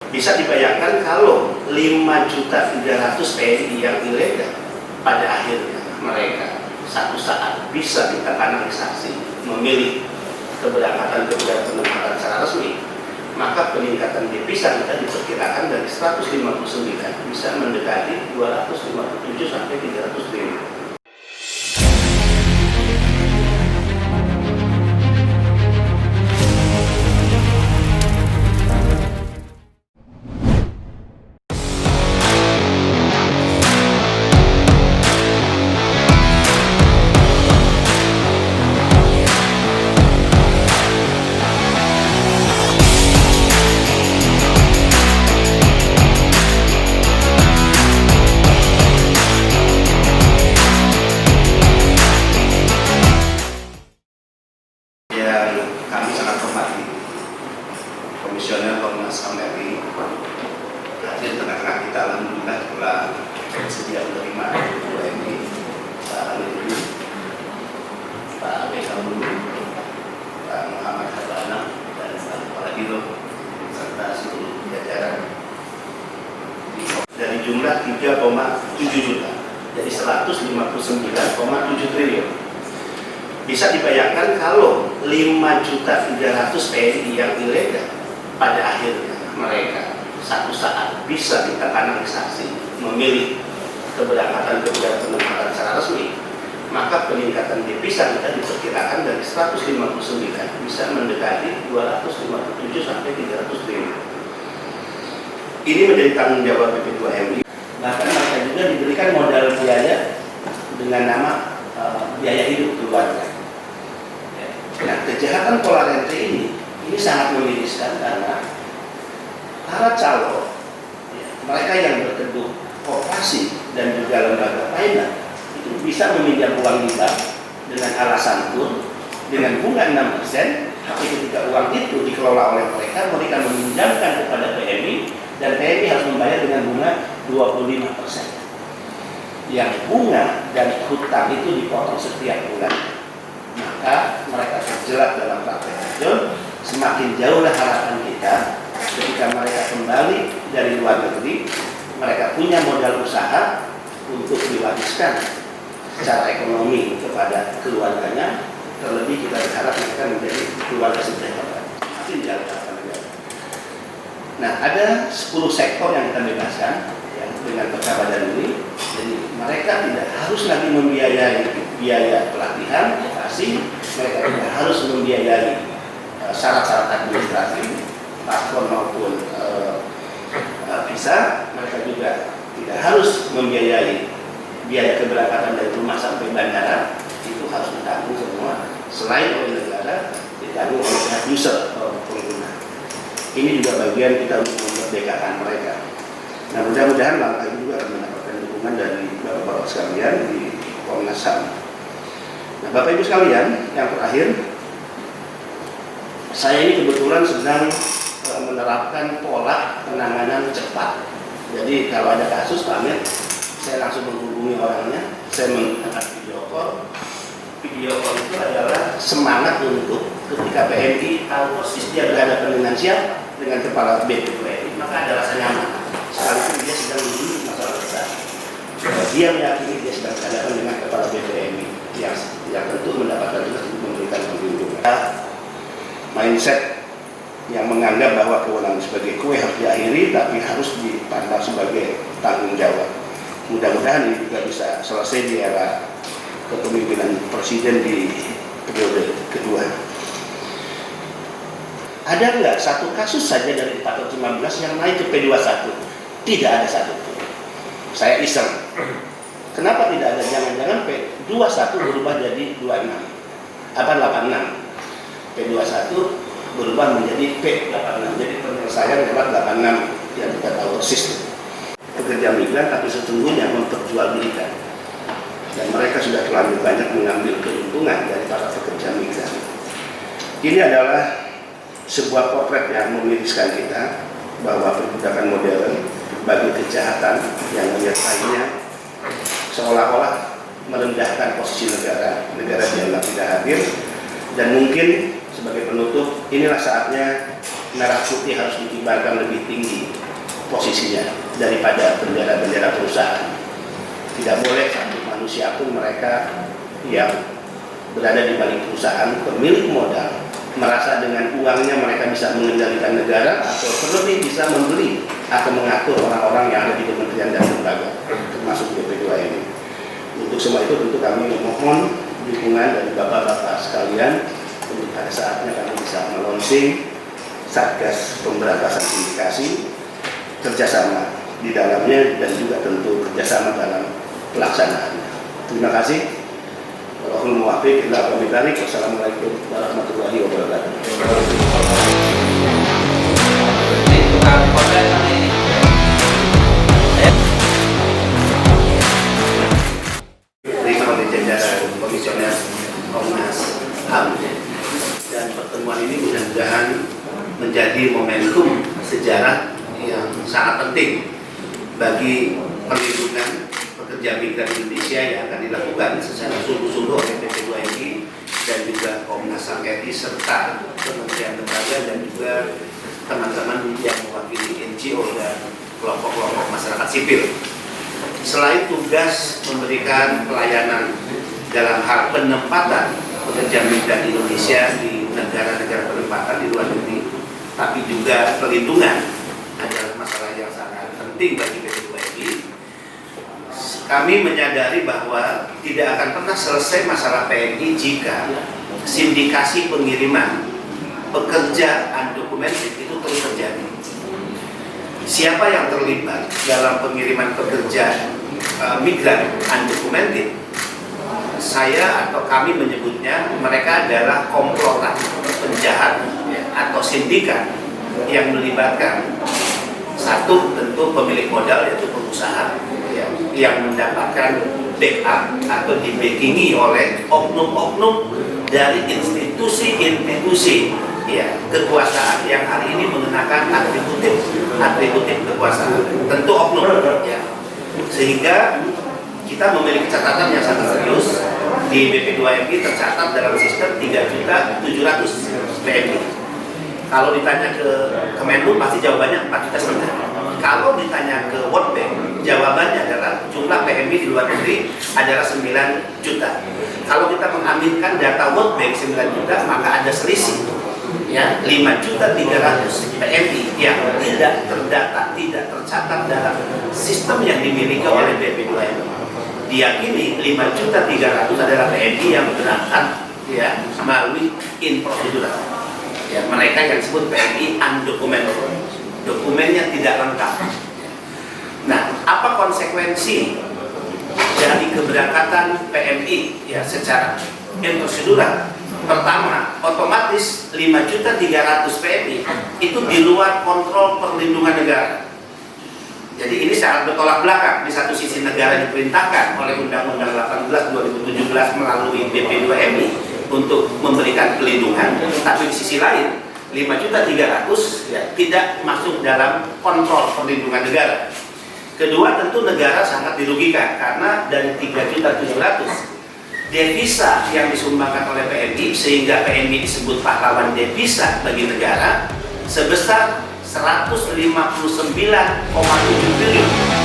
Bisa dibayangkan kalau 5.300.000 TNI yang ilegal pada akhirnya mereka satu saat bisa kita kanalisasi memilih keberangkatan penempatan secara resmi, maka peningkatan devisa kita diperkirakan dari 159 bisa mendekati 257 sampai 300 triliun. Kami sangat hormati Komisioner Komnas HAM RI hadir tengah-tengah kita, alhamdulillah telah bersedia menerima Ketua MI Pak Alwi, Pak Bekal, Pak Muhammad Habana, dan Pak Kepala Biro serta seluruh jajaran dari jumlah 3,7 juta jadi 159,7 triliun. Bisa dibayangkan kalau 5.300.000 TNI yang ilegal pada akhirnya mereka satu saat bisa kita kanalisasi memilih keberangkatan penempatan secara resmi, maka peningkatan devisa kita diperkirakan dari 159 bisa mendekati 257 sampai 300 triliun. Ini menjadi tanggung jawab Ketua MI. Bahkan mereka juga diberikan modal biaya dengan nama biaya hidup keluarga. Nah, kejahatan pola rente ini sangat memiriskan karena para calon, mereka yang berkedok koperasi dan juga lembaga finance itu bisa meminjam uang riba dengan alasan pun dengan bunga 6%, tapi ketika uang itu dikelola oleh mereka meminjamkan kepada PMI dan PMI harus membayar dengan bunga 25%. Yang bunga dan hutang itu dipotong setiap bulan. Maka mereka terjerat dalam praktek racun. Semakin jauhlah harapan kita ketika mereka kembali dari luar negeri, mereka punya modal usaha untuk diwariskan secara ekonomi kepada keluarganya. Terlebih kita berharap mereka menjadi keluarga sejahtera. Makin jauh harapan negara. Nah, ada 10 sektor yang kita bebaskan dengan pecah badan ini. Jadi mereka tidak harus lagi membiayai biaya pelatihan, edukasi, mereka tidak harus membiayai syarat-syarat administrasi, paspor maupun visa. Mereka juga tidak harus membiayai biaya keberangkatan dari rumah sampai bandara, itu harus ditanggung semua. Selain oleh negara, ditanggung oleh pihak user pengguna. Ini juga bagian kita untuk memerdekakan mereka. Nah, mudah-mudahan langkah ini juga akan mendapatkan dukungan dari Bapak-Bapak sekalian di Komnas HAM. Nah, Bapak Ibu sekalian, yang terakhir, saya ini kebetulan sedang menerapkan pola penanganan cepat. Jadi kalau ada kasus Pak Amir, saya langsung menghubungi orangnya, saya mengangkat video call. Video call itu adalah semangat untuk ketika PMI tahu persis dia berhadapan dengan siapa, dengan kepala BPPI, maka ada rasa nyaman. Sekalipun dia sedang menghadapi masalah besar, dia meyakini dia sedang berhadapan dengan kepala BPMI yang tentu mendapatkan juga untuk memberikan perlindungan. Mindset yang menganggap bahwa kewenangan sebagai kue harus diakhiri, tapi harus dipandang sebagai tanggung jawab. Mudah-mudahan ini juga bisa selesai di era kepemimpinan Presiden di periode kedua. Ada nggak satu kasus saja dari 415 yang naik ke P21? Tidak ada satu pun. Saya iseng. Kenapa tidak ada? Jangan-jangan P21 berubah jadi 26. Apa 86? P21 berubah menjadi P86. Jadi penyelesaian lewat 86 yang kita tahu persis. Pekerja migran tapi sesungguhnya memperjualbelikan. Dan mereka sudah terlalu banyak mengambil keuntungan dari para pekerja migran. Ini adalah sebuah potret yang memiriskan kita bahwa perbudakan modern bagi kejahatan yang menyertainya seolah-olah merendahkan posisi negara dianggap tidak hadir. Dan mungkin sebagai penutup, inilah saatnya merah putih harus dikibarkan lebih tinggi posisinya daripada bendera-bendera perusahaan. Tidak boleh satu manusia pun mereka yang berada di balik perusahaan, pemilik modal, merasa dengan uangnya mereka bisa mengendalikan negara atau terlebih bisa membeli atau mengatur orang-orang yang ada di kementerian dan lembaga, termasuk BP2 ini. Untuk semua itu tentu kami memohon dukungan dari bapak-bapak sekalian untuk pada saatnya kami bisa melonsing Satgas Pemberantasan Sindikasi, kerjasama di dalamnya dan juga tentu kerjasama dalam pelaksanaannya. Terima kasih. Wallahul muwaffiq ila aqwamit thoriq. Wassalamualaikum warahmatullahi wabarakatuh. Terima oleh jajaran komisioner Komnas HAM, dan pertemuan ini mudah-mudahan menjadi momentum sejarah yang sangat penting bagi perlindungan pekerja migran Indonesia yang akan dilakukan secara sungguh-sungguh oleh BP2MI dan juga Komnas HAM RI serta Kementerian Lembaga dan juga teman-teman yang mewakili NGO dan kelompok-kelompok masyarakat sipil. Selain tugas memberikan pelayanan dalam hal penempatan pekerja migran Indonesia di negara-negara penempatan di luar negeri, tapi juga perlindungan adalah masalah yang sangat penting bagi BP2MI. Kami menyadari bahwa tidak akan pernah selesai masalah PMI jika sindikasi pengiriman pekerja undocumented itu terus terjadi. Siapa yang terlibat dalam pengiriman pekerja migran undocumented? Saya atau kami menyebutnya mereka adalah komplotan penjahat atau sindikat yang melibatkan satu tentu pemilik modal yaitu pengusaha yang mendapatkan backup atau dibackingi oleh oknum-oknum dari institusi-institusi kekuasaan yang hari ini mengenakan atributif kekuasaan, tentu oknum ya. Sehingga kita memiliki catatan yang sangat serius di BP2MI tercatat dalam sistem 3.700.000 PMI. Kalau ditanya ke Kemenlu pasti jawabannya 4,5 juta. Kalau ditanya ke World Bank, jawabannya adalah jumlah PMI di luar negeri adalah 9 juta. Kalau kita mengaminkan data World Bank 9 juta, maka ada selisih ya 5.300.000 PMI yang tidak terdata, tidak tercatat dalam sistem yang dimiliki oleh BP2MI. Diyakini 5.300.000 adalah PMI yang berangkat ya melalui in prosedural. Ya, mereka yang disebut PMI undocumented, dokumennya tidak lengkap. Nah, apa konsekuensi dari keberangkatan PMI ya secara prosedural? Pertama, otomatis 5.300.000 PMI itu di luar kontrol perlindungan negara. Jadi ini sangat bertolak belakang. Di satu sisi negara diperintahkan oleh Undang-Undang 18 2017 melalui BP2MI untuk memberikan perlindungan, tapi di sisi lain 5.300.000 ya, tidak masuk dalam kontrol perlindungan negara. Kedua, tentu negara sangat dirugikan karena dari 3.700.000 devisa yang disumbangkan oleh PMI sehingga PMI disebut pahlawan devisa bagi negara sebesar 159,7 triliun.